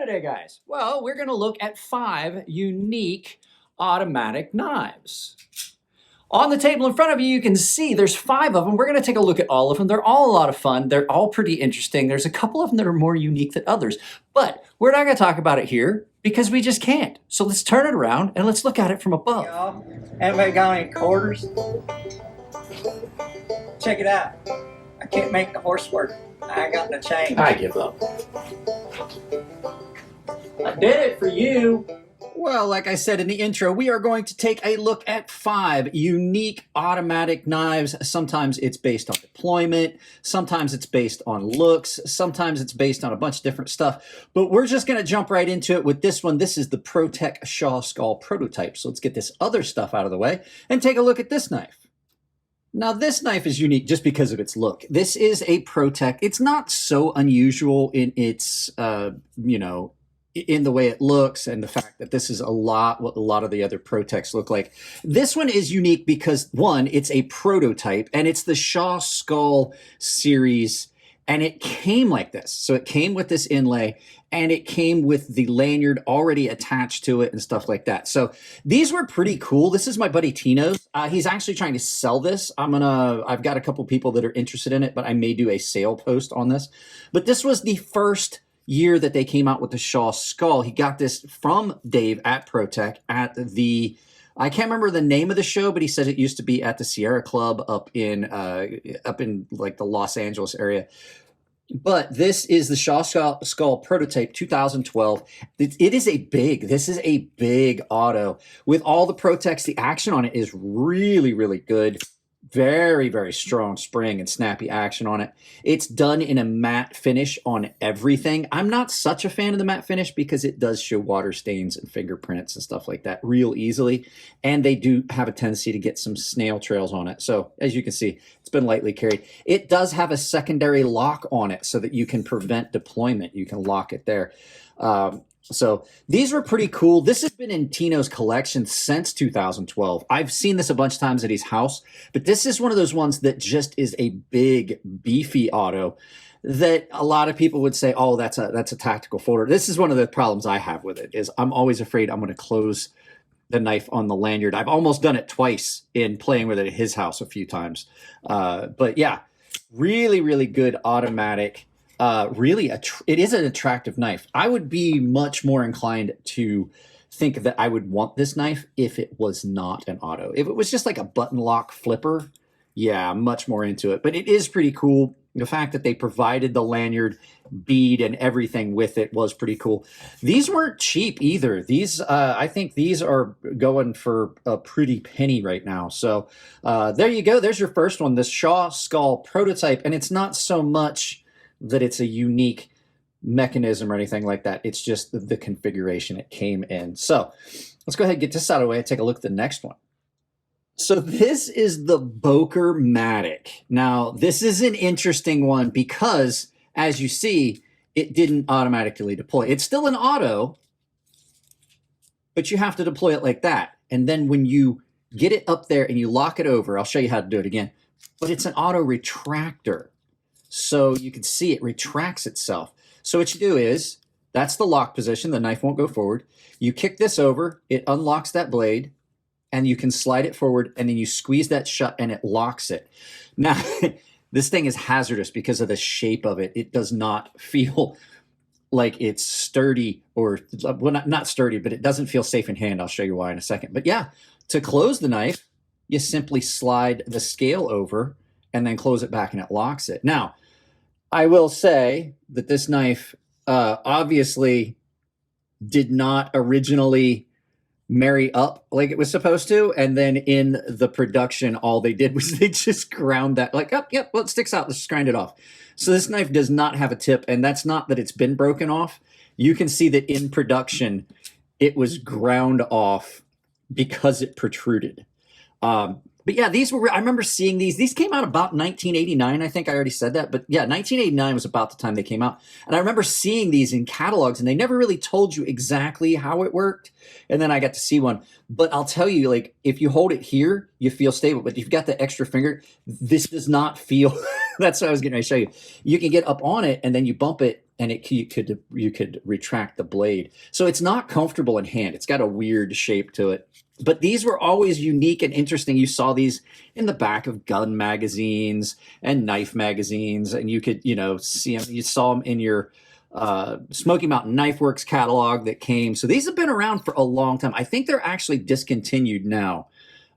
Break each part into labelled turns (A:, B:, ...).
A: today, guys? Well, we're going to look at 5 unique automatic knives. On the table in front of you, you can see there's 5 of them. We're going to take a look at all of them. They're all a lot of fun. They're all pretty interesting. There's a couple of them that are more unique than others, but we're not going to talk about it here because we just can't. So let's turn it around and let's look at it from above.
B: Y'all, anybody got any quarters? Check it out. I can't make the horse work. I ain't got no change.
A: I give up. I did it for you. Well, like I said in the intro, we are going to take a look at 5 unique automatic knives. Sometimes it's based on deployment, sometimes it's based on looks, sometimes it's based on a bunch of different stuff. But we're just going to jump right into it with this one. This is the ProTech Shaw Skull prototype. So let's get this other stuff out of the way and take a look at this knife. Now, this knife is unique just because of its look. This is a ProTech. It's not so unusual in its, in the way it looks and the fact that this is what a lot of the other ProTechs look like. This one is unique because, one, it's a prototype, and it's the Shaw Skull series, and it came like this. So it came with this inlay, and it came with the lanyard already attached to it and stuff like that. So these were pretty cool. This is my buddy Tino's. He's actually trying to sell this. I've got a couple people that are interested in it, but I may do a sale post on this. But this was the first year that they came out with the Shaw Skull. He got this from Dave at ProTech at the, I can't remember the name of the show, but he said it used to be at the Sierra Club up in like the Los Angeles area. But this is the Shaw Skull prototype 2012. This is a big auto. With all the ProTechs, the action on it is really, really good. Very, very strong spring and snappy action on it. It's done in a matte finish on everything. I'm not such a fan of the matte finish because it does show water stains and fingerprints and stuff like that real easily. And they do have a tendency to get some snail trails on it. So as you can see, it's been lightly carried. It does have a secondary lock on it so that you can prevent deployment. You can lock it there. So these were pretty cool. This has been in Tino's collection since 2012. I've seen this a bunch of times at his house, but this is one of those ones that just is a big, beefy auto that a lot of people would say, oh, that's a tactical folder. This is one of the problems I have with it is I'm always afraid I'm going to close the knife on the lanyard. I've almost done it twice in playing with it at his house a few times. But yeah, really, really good automatic. It is an attractive knife. I would be much more inclined to think that I would want this knife if it was not an auto. If it was just like a button lock flipper, yeah, I'm much more into it. But it is pretty cool. The fact that they provided the lanyard bead and everything with it was pretty cool. These weren't cheap either. These, I think these are going for a pretty penny right now. So there you go. There's your first one, the Shaw Skull prototype. And it's not so much that it's a unique mechanism or anything like that. It's just the configuration it came in. So let's go ahead and get this out of the way and take a look at the next one. So this is the Boker Matic. Now, this is an interesting one because, as you see, it didn't automatically deploy. It's still an auto, but you have to deploy it like that. And then when you get it up there and you lock it over, I'll show you how to do it again, but it's an auto retractor. So you can see it retracts itself. So what you do is, that's the lock position. The knife won't go forward. You kick this over, it unlocks that blade, and you can slide it forward, and then you squeeze that shut, and it locks it. Now, this thing is hazardous because of the shape of it. It does not feel like it's sturdy, or, well, not sturdy, but it doesn't feel safe in hand. I'll show you why in a second. But yeah, to close the knife, you simply slide the scale over, and then close it back, and it locks it. Now, I will say that this knife obviously did not originally marry up like it was supposed to. And then in the production, all they did was they just ground that like, oh, yep, well, it sticks out. Let's just grind it off. So this knife does not have a tip. And that's not that it's been broken off. You can see that in production, it was ground off because it protruded. But yeah, these were, I remember seeing these. These came out about 1989. I think I already said that. But yeah, 1989 was about the time they came out. And I remember seeing these in catalogs, and they never really told you exactly how it worked. And then I got to see one. But I'll tell you, like, if you hold it here, you feel stable. But if you've got the extra finger, this does not feel, that's what I was getting ready to show you. You can get up on it, and then you bump it, and you could retract the blade. So it's not comfortable in hand. It's got a weird shape to it. But these were always unique and interesting. You saw these in the back of gun magazines and knife magazines, and you could, see them. You saw them in your Smoky Mountain Knife Works catalog that came. So these have been around for a long time. I think they're actually discontinued now.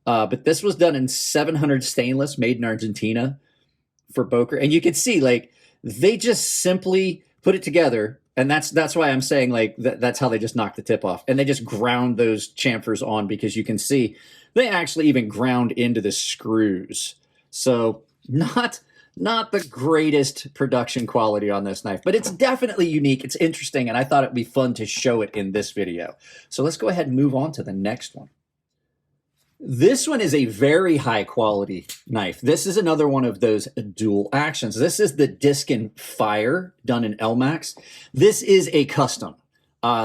A: But this was done in 700 stainless, made in Argentina for Boker. And you can see, like, they just simply put it together. And that's why I'm saying, like, that's how they just knocked the tip off. And they just ground those chamfers on, because you can see they actually even ground into the screws. So not the greatest production quality on this knife, but it's definitely unique. It's interesting, and I thought it'd be fun to show it in this video. So let's go ahead and move on to the next one. This one is a very high quality knife. This is another one of those dual actions. This is the Diskin Fire, done in Elmax. This is a custom.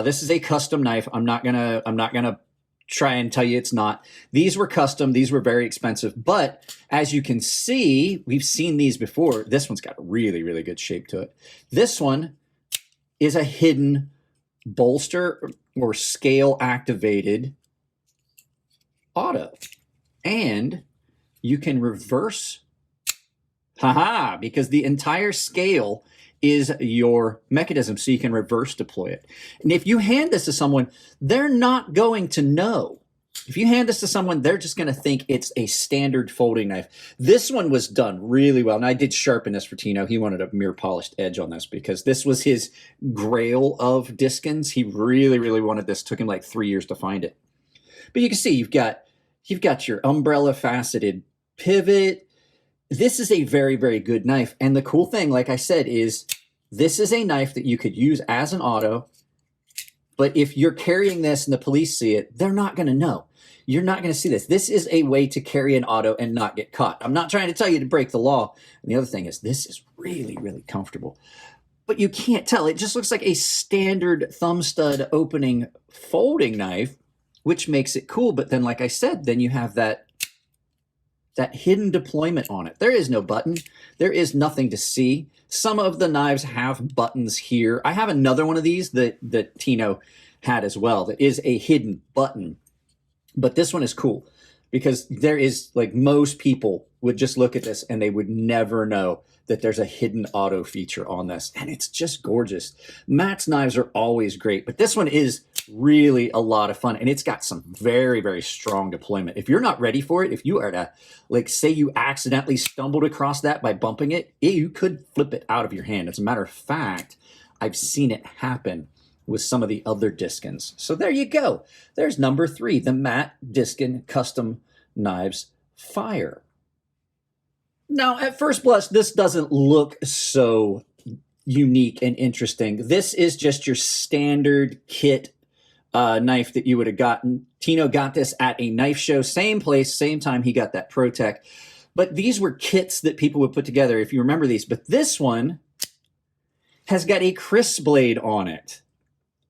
A: This is a custom knife. I'm not gonna try and tell you it's not. These were custom. These were very expensive. But as you can see, we've seen these before. This one's got a really, really good shape to it. This one is a hidden bolster or scale activated auto, and you can reverse, because the entire scale is your mechanism, so you can reverse deploy it. And if you hand this to someone, they're not going to know. If you hand this to someone, they're just going to think it's a standard folding knife. This one was done really well, and I did sharpen this for Tino. He wanted a mirror polished edge on this because this was his grail of Diskins. He really, really wanted this. Took him like 3 years to find it. But you can see you've got your umbrella faceted pivot. This is a very, very good knife. And the cool thing, like I said, is this is a knife that you could use as an auto. But if you're carrying this and the police see it, they're not going to know. You're not going to see this. This is a way to carry an auto and not get caught. I'm not trying to tell you to break the law. And the other thing is this is really, really comfortable. But you can't tell. It just looks like a standard thumb stud opening folding knife, which makes it cool. But then, like I said, then you have that hidden deployment on it. There is no button. There is nothing to see. Some of the knives have buttons here. I have another one of these that Tino had as well that is a hidden button. But this one is cool because there is, like, most people would just look at this and they would never know that there's a hidden auto feature on this. And it's just gorgeous. Matt's knives are always great, but this one is really a lot of fun. And it's got some very, very strong deployment. If you're not ready for it, if you are to, like, say you accidentally stumbled across that by bumping it, you could flip it out of your hand. As a matter of fact, I've seen it happen with some of the other Diskins. So there you go. There's number 3, the Matt Diskin Custom Knives Fire. Now, at first blush, this doesn't look so unique and interesting. This is just your standard kit knife that you would have gotten. Tino got this at a knife show, same place, same time he got that ProTech. But these were kits that people would put together, if you remember these. But this one has got a crisp blade on it.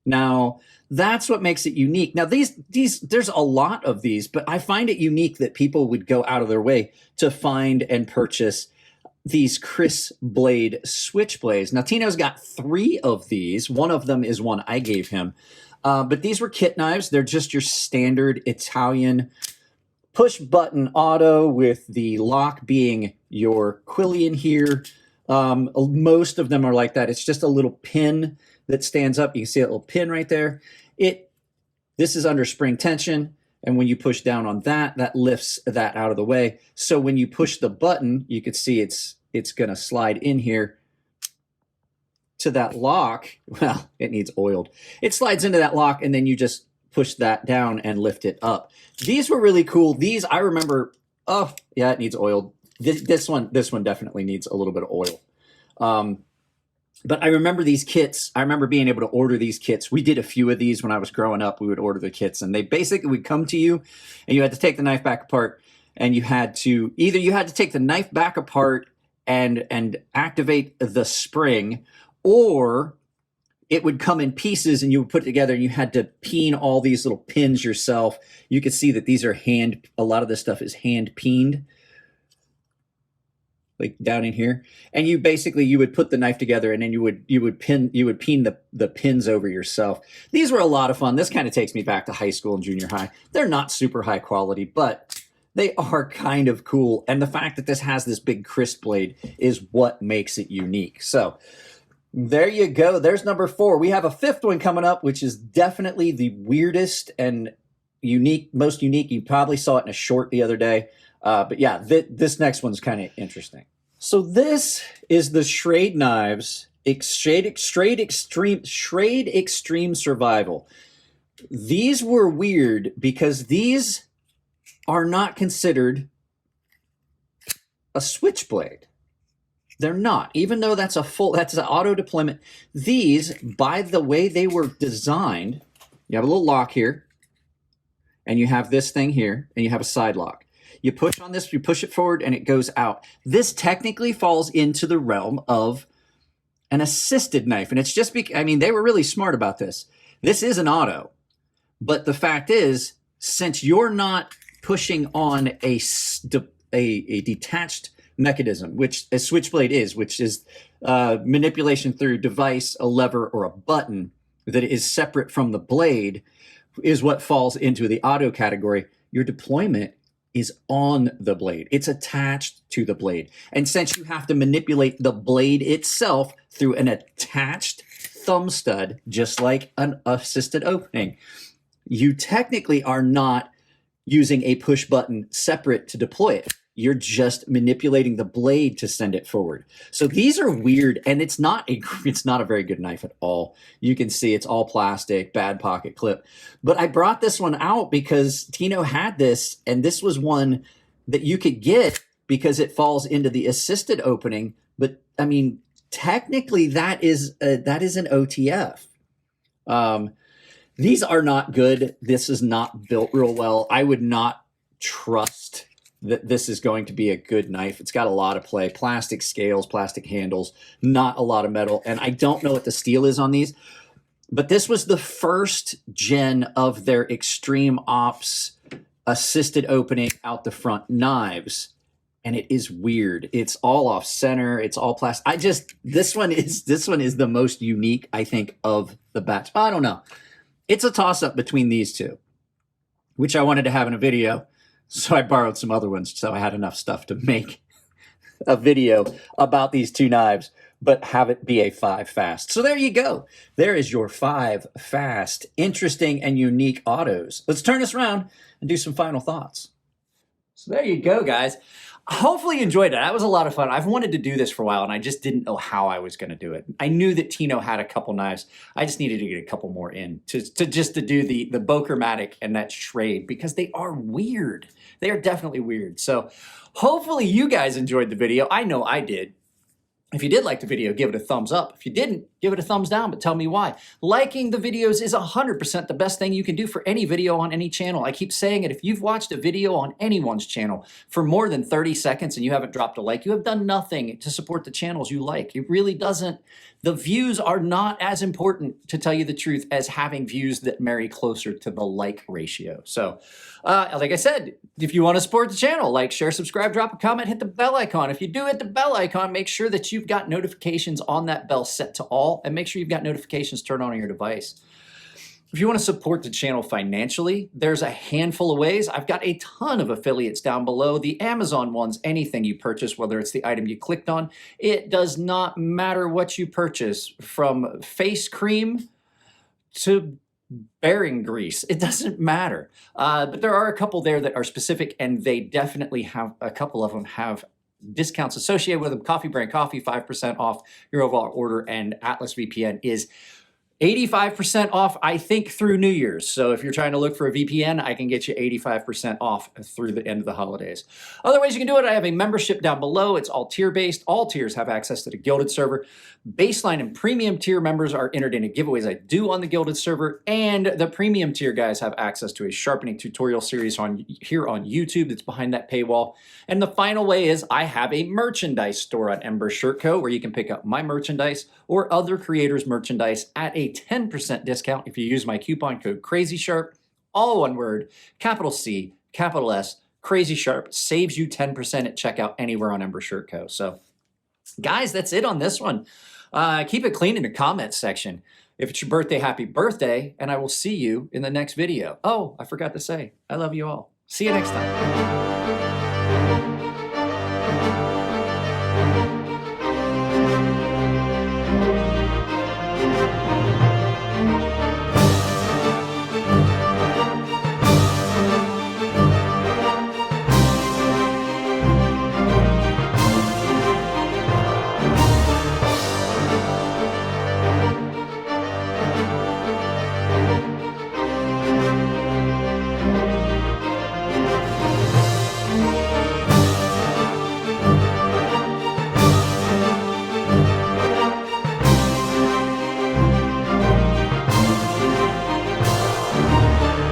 A: Now, that's what makes it unique. Now, there's a lot of these, but I find it unique that people would go out of their way to find and purchase these crisp blade switchblades. Now, Tino's got 3 of these. One of them is one I gave him. But these were kit knives. They're just your standard Italian push button auto with the lock being your quillion here. Most of them are like that. It's just a little pin that stands up. You can see a little pin right there. This is under spring tension, and when you push down on that, that lifts that out of the way. So when you push the button, you can see it's going to slide in here to that lock. Well, it needs oiled. It slides into that lock, and then you just push that down and lift it up. These were really cool. These, I remember, oh, yeah, it needs oiled. This one definitely needs a little bit of oil. But I remember these kits. I remember being able to order these kits. We did a few of these when I was growing up. We would order the kits, and they basically would come to you, and you had to take the knife back apart, and you had to take the knife back apart and activate the spring, or it would come in pieces, and you would put it together, and you had to peen all these little pins yourself. You could see that these are a lot of this stuff is hand peened. like down in here, and you would put the knife together, and then you would pin the pins over yourself. These were a lot of fun. This kind of takes me back to high school and junior high. They're not super high quality, but they are kind of cool. And the fact that this has this big crisp blade is what makes it unique. So there you go. There's number 4. We have a 5th one coming up, which is definitely the weirdest and most unique. You probably saw it in a short the other day. But yeah, this next one's kind of interesting. So this is the Schrade Knives Schrade Extreme Survival. These were weird because these are not considered a switchblade. They're not, even though that's an auto deployment. These, by the way they were designed, you have a little lock here, and you have this thing here, and you have a side lock. You push on this, you push it forward, and it goes out. This technically falls into the realm of an assisted knife. And it's just I mean, they were really smart about this. This is an auto. But the fact is, since you're not pushing on a detached mechanism, which a switchblade is, which is manipulation through device, a lever, or a button that is separate from the blade, is what falls into the auto category. Your deployment is on the blade. It's attached to the blade. And since you have to manipulate the blade itself through an attached thumb stud, just like an assisted opening, you technically are not using a push button separate to deploy it. You're just manipulating the blade to send it forward. So these are weird, and it's not a very good knife at all. You can see it's all plastic, bad pocket clip. But I brought this one out because Tino had this, and this was one that you could get because it falls into the assisted opening. But I mean, technically that is an OTF. These are not good. This is not built real well. I would not trust that this is going to be a good knife. It's got a lot of play, plastic scales, plastic handles, not a lot of metal. And I don't know what the steel is on these, but this was the first gen of their Extreme Ops assisted opening out the front knives. And it is weird. It's all off center. It's all plastic. This one is the most unique, I think, of the batch. I don't know. It's a toss up between these two, which I wanted to have in a video. So I borrowed some other ones, so I had enough stuff to make a video about these two knives, but have it be a 5 fast. So there you go. There is your 5 fast, interesting, and unique autos. Let's turn this around and do some final thoughts. So there you go, guys. Hopefully you enjoyed it. That was a lot of fun. I've wanted to do this for a while, and I just didn't know how I was going to do it. I knew that Tino had a couple knives. I just needed to get a couple more in to do the Boker Matic and that Schrade, because they are weird. They are definitely weird. So hopefully you guys enjoyed the video. I know I did. If you did like the video, give it a thumbs up. If you didn't, give it a thumbs down, but tell me why. Liking the videos is 100% the best thing you can do for any video on any channel. I keep saying it. If you've watched a video on anyone's channel for more than 30 seconds and you haven't dropped a like, you have done nothing to support the channels you like. It really doesn't. The views are not as important, to tell you the truth, as having views that marry closer to the like ratio. So, like I said, if you want to support the channel, like, share, subscribe, drop a comment, hit the bell icon. If you do hit the bell icon, make sure that you've got notifications on that bell set to all, and make sure you've got notifications turned on your device. If you want to support the channel financially, there's a handful of ways. I've got a ton of affiliates down below. The Amazon ones, anything you purchase, whether it's the item you clicked on, it does not matter what you purchase, from face cream to bearing grease. It doesn't matter. But there are a couple there that are specific, and they definitely have, a couple of them have discounts associated with them. Coffee Brand Coffee, 5% off your overall order, and Atlas VPN is 85% off, I think, through New Year's. So if you're trying to look for a VPN, I can get you 85% off through the end of the holidays. Other ways you can do it, I have a membership down below. It's all tier-based. All tiers have access to the Gilded server. Baseline and premium tier members are entered into giveaways I do on the Gilded server, and the premium tier guys have access to a sharpening tutorial series here on YouTube that's behind that paywall. And the final way is I have a merchandise store on Ember Shirt Co., where you can pick up my merchandise or other creators' merchandise at a 10% discount if you use my coupon code CrazySharp, all one word, capital C, capital S,
C: CrazySharp. Saves you 10% at checkout anywhere on Ember Shirt Co. So guys, that's it on this one. Keep it clean in the comments section. If it's your birthday, happy birthday, and I will see you in the next video. Oh, I forgot to say, I love you all. See you next time.